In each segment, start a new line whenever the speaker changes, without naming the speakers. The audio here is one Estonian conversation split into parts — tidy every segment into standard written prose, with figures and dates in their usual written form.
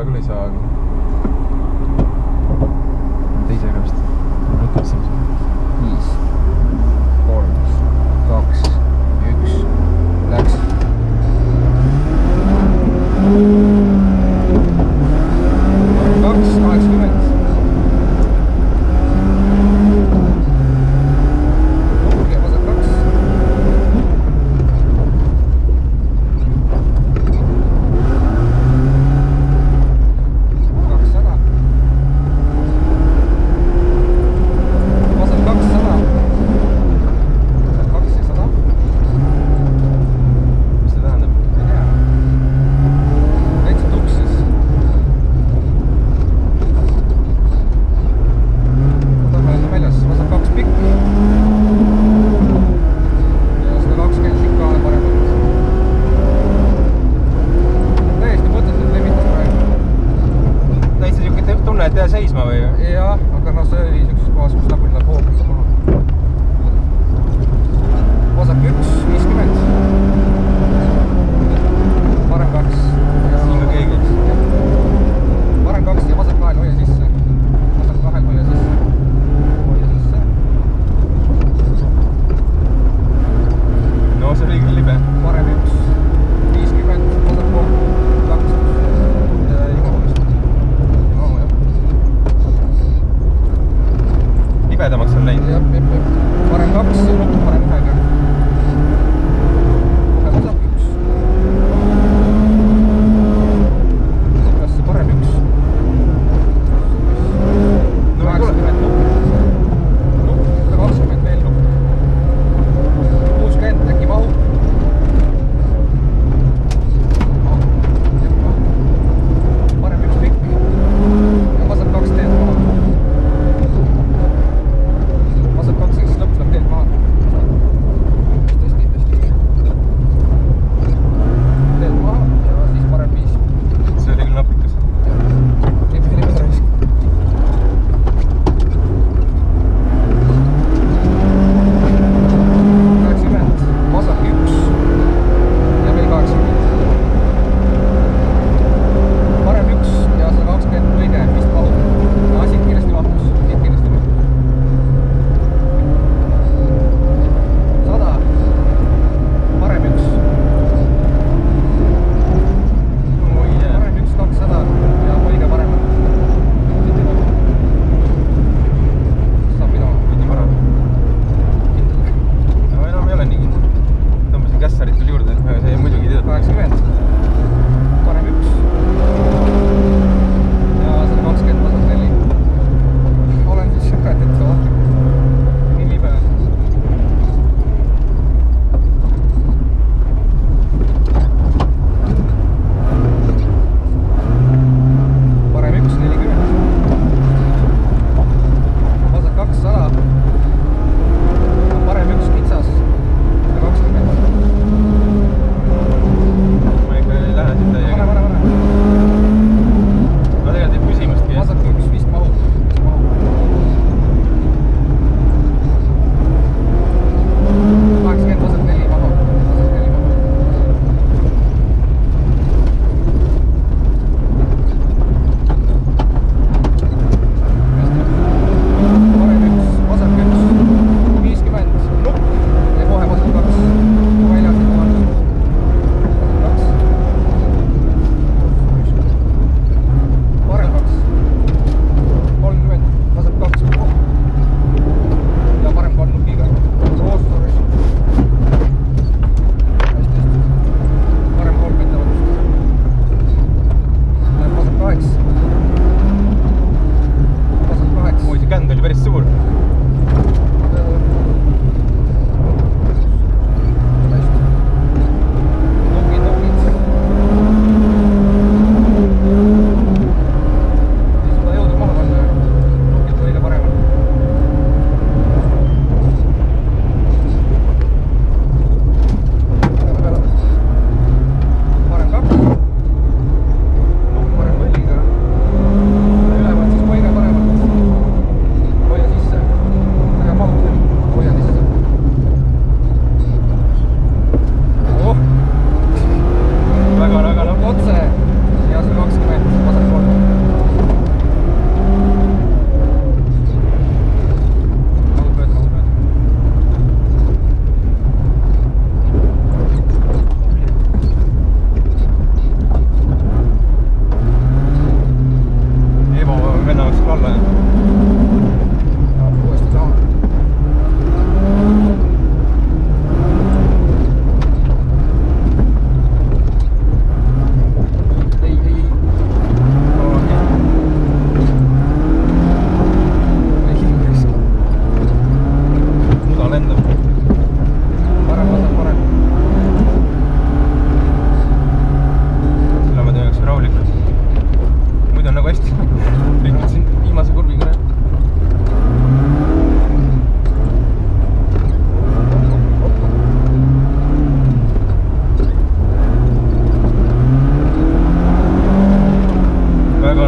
küll ei saa, aga teisega vist mõtlesime seda.
5, 3, 2, 1, läks.
Seisma või?
Jah, aga no see oli sellises kohas, kus nagunii läheb hoopis maha. Vasak 1, 50. Parem 2.
Siin ka keegi eks.
Parem 2 ja vasak 2 hoia sisse. Vasak 2 hoia sisse. Hoia sisse.
No see oli küll libe.
Parem 1, 50. Vasak 3, 2.
Libedamaks on läinud.
Jep.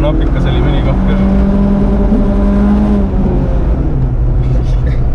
napikas oli mõni koht küll.